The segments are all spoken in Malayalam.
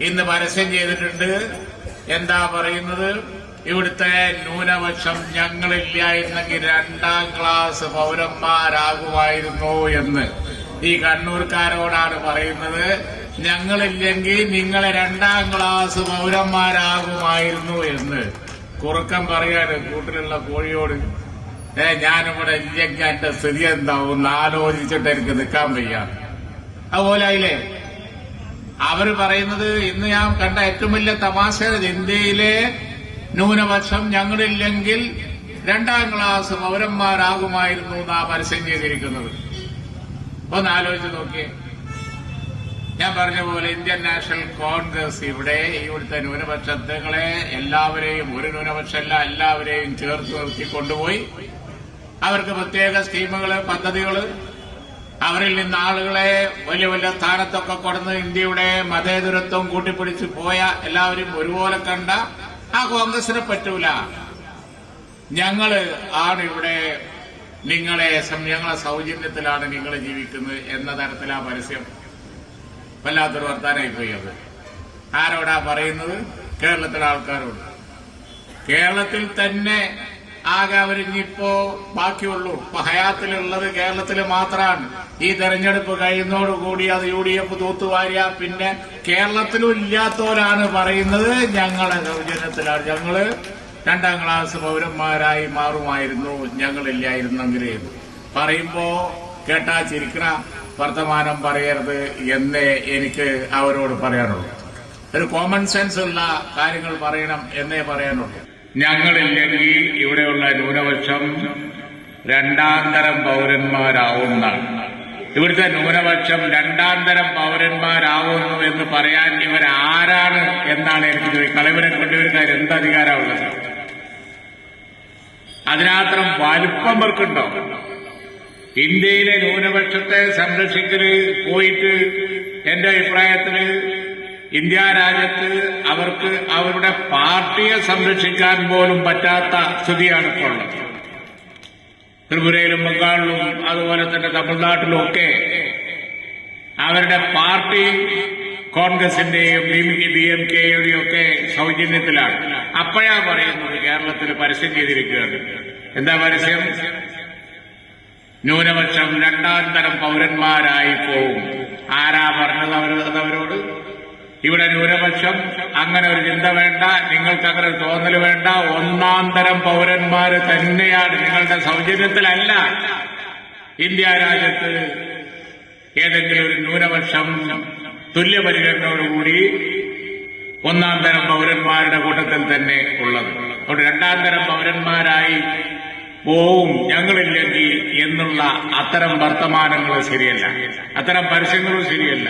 ഇന്ന് പരസ്യം ചെയ്തിട്ടുണ്ട്. എന്താ പറയുന്നത്? ഇവിടുത്തെ ന്യൂനപക്ഷം ഞങ്ങളില്ലായിരുന്നെങ്കിൽ 2ാം ക്ലാസ് പൗരന്മാരാകുമായിരുന്നു എന്ന് ഈ കണ്ണൂർക്കാരോടാണ് പറയുന്നത്. ഞങ്ങളില്ലെങ്കിൽ നിങ്ങളെ 2ാം ക്ലാസ് പൗരന്മാരാകുമായിരുന്നു എന്ന് കുറുക്കം പറയാണ് കൂട്ടിലുള്ള കോഴിയോട്. ഞാനിവിടെ ഇല്ലെങ്കിൽ എന്റെ സ്ഥിതി എന്താവും ആലോചിച്ചിട്ട് എനിക്ക് നിൽക്കാൻ വയ്യ. അതുപോലെ അതിലെ അവര് പറയുന്നത് ഇന്ന് ഞാൻ കണ്ട ഏറ്റവും വലിയ തമാശ, ഇന്ത്യയിലെ ന്യൂനപക്ഷം ഞങ്ങളില്ലെങ്കിൽ 2ാം ക്ലാസ് പൗരന്മാരാകുമായിരുന്നു എന്നാ പരസ്യം ചെയ്തിരിക്കുന്നത്. ഒന്ന് ആലോചിച്ച് നോക്കിയേ. ഞാൻ പറഞ്ഞ പോലെ ഇന്ത്യൻ നാഷണൽ കോൺഗ്രസ് ഇവിടുത്തെ ന്യൂനപക്ഷങ്ങളെ എല്ലാവരെയും, ഒരു ന്യൂനപക്ഷമല്ല എല്ലാവരെയും ചേർത്ത് നിർത്തി കൊണ്ടുപോയി അവർക്ക് പ്രത്യേക സ്കീമുകള്, പദ്ധതികള്, അവരിൽ നിന്ന് ആളുകളെ വലിയ വലിയ സ്ഥാനത്തൊക്കെ കൊടുന്ന് ഇന്ത്യയുടെ മതേതരത്വം കൂട്ടിപ്പിടിച്ച് പോയ എല്ലാവരും ഒരുപോലെ കണ്ട ആ കോൺഗ്രസിനെ പറ്റൂല. ഞങ്ങള് ആണ് ഇവിടെ ഞങ്ങളെ സൗജന്യത്തിലാണ് നിങ്ങൾ ജീവിക്കുന്നത് എന്ന തരത്തിലാ പരസ്യം. വല്ലാത്തൊരു വർത്താനായി പോയി. അത് ആരോടാ പറയുന്നത്? കേരളത്തിലെ ആൾക്കാരോട്. കേരളത്തിൽ തന്നെ ആകെ അവരിഞ്ഞിപ്പോ ബാക്കിയുള്ളൂ. ഇപ്പൊ ഹയാത്തിലുള്ളത് കേരളത്തിൽ മാത്രമാണ്. ഈ തെരഞ്ഞെടുപ്പ് കഴിയുന്നതോടുകൂടി അത് UDF തൂത്തുവാരിയ പിന്നെ കേരളത്തിലും ഇല്ലാത്തവരാണ് പറയുന്നത് ഞങ്ങളെ സൗജന്യത്തിലാണ്, ഞങ്ങള് 2ാം ക്ലാസ് പൗരന്മാരായി മാറുമായിരുന്നു ഞങ്ങളില്ലായിരുന്നെങ്കിലേ. പറയുമ്പോ കേട്ടാ ചിരിക്കണ വർത്തമാനം പറയരുത് എന്നേ എനിക്ക് അവരോട് പറയാനുള്ളൂ. ഒരു കോമൺ സെൻസ് ഉള്ള കാര്യങ്ങൾ പറയണം എന്നേ പറയാനുള്ളൂ. ഞങ്ങളില്ലെങ്കിൽ ഇവിടെയുള്ള ന്യൂനപക്ഷം 2ാം തരം പൗരന്മാരാവുന്നതാണ്. ഇവിടുത്തെ ന്യൂനപക്ഷം 2ാം തരം പൗരന്മാരാവുന്നു എന്ന് പറയാൻ ഇവരാരാണ് എന്നാണ് എനിക്ക് ചോദിക്കുന്നത്. കളവിനെ കൊണ്ടുവരുന്ന എന്തധികാരമുള്ളത്? അതിനാത്രം വലിപ്പം വർക്കുണ്ടോ? ഇന്ത്യയിലെ ന്യൂനപക്ഷത്തെ സംരക്ഷിക്കല് പോയിട്ട് എന്റെ അഭിപ്രായത്തില് ഇന്ത്യ രാജ്യത്ത് അവർക്ക് അവരുടെ പാർട്ടിയെ സംരക്ഷിക്കാൻ പോലും പറ്റാത്ത സ്ഥിതിയാണ് ഇപ്പോൾ ഉള്ളത്. ത്രിപുരയിലും ബംഗാളിലും അതുപോലെ തന്നെ തമിഴ്നാട്ടിലും ഒക്കെ അവരുടെ പാർട്ടി കോൺഗ്രസിന്റെയും DMK-യുടെയും ഒക്കെ സൗജന്യത്തിലാണ്. അപ്പോഴാ പറയുന്നത് കേരളത്തിൽ പരസ്യം ചെയ്തിരിക്കുകയാണ്. എന്താ പരസ്യം? ന്യൂനപക്ഷം 2ാം തരം പൗരന്മാരായി പോവും. ആരാ പറഞ്ഞത് അവരോട്? ഇവിടെ ന്യൂനപക്ഷം അങ്ങനെ ഒരു ചിന്ത വേണ്ട, നിങ്ങൾക്ക് അങ്ങനെ ഒരു തോന്നൽ വേണ്ട. 1ാം തരം പൗരന്മാര് തന്നെയാണ്. നിങ്ങളുടെ സൗജന്യത്തിലല്ല. ഇന്ത്യ രാജ്യത്ത് ഏതെങ്കിലും ഒരു ന്യൂനപക്ഷം തുല്യപരിഗണനയോടുകൂടി 1ാം തരം പൗരന്മാരുടെ കൂട്ടത്തിൽ തന്നെ ഉള്ളത്. അതുകൊണ്ട് 2ാം തരം പൗരന്മാരായി പോവും ഞങ്ങളില്ലെങ്കിൽ എന്നുള്ള അത്തരം വർത്തമാനങ്ങൾ ശരിയല്ല, അത്തരം പരസ്യങ്ങളും ശരിയല്ല.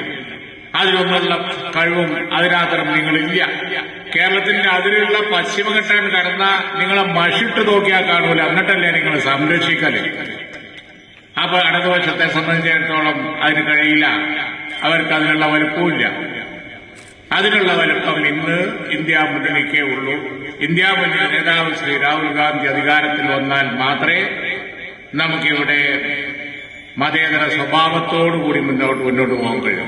അതിലൊന്നുള്ള കഴിവും അതിനകത്തരം നിങ്ങളില്ല. കേരളത്തിന്റെ അതിലുള്ള പശ്ചിമഘട്ടം കടന്ന നിങ്ങളെ മഷിട്ട് നോക്കിയാൽ കാണൂല. എന്നിട്ടല്ലേ നിങ്ങൾ സംരക്ഷിക്കല്. അപ്പൊ ഇടതുപക്ഷത്തെ സംബന്ധിച്ചിടത്തോളം അതിന് കഴിയില്ല. അവർക്ക് അതിനുള്ള വലുപ്പമില്ല. അതിനുള്ള വലുപ്പം ഇന്ന് ഇന്ത്യ മുന്നണിക്കേ ഉള്ളൂ. ഇന്ത്യ മുന്നണി നേതാവ് ശ്രീ രാഹുൽ ഗാന്ധി അധികാരത്തിൽ വന്നാൽ മാത്രമേ നമുക്കിവിടെ മതേതര സ്വഭാവത്തോടുകൂടി മുന്നോട്ട് പോകാൻ കഴിയൂ.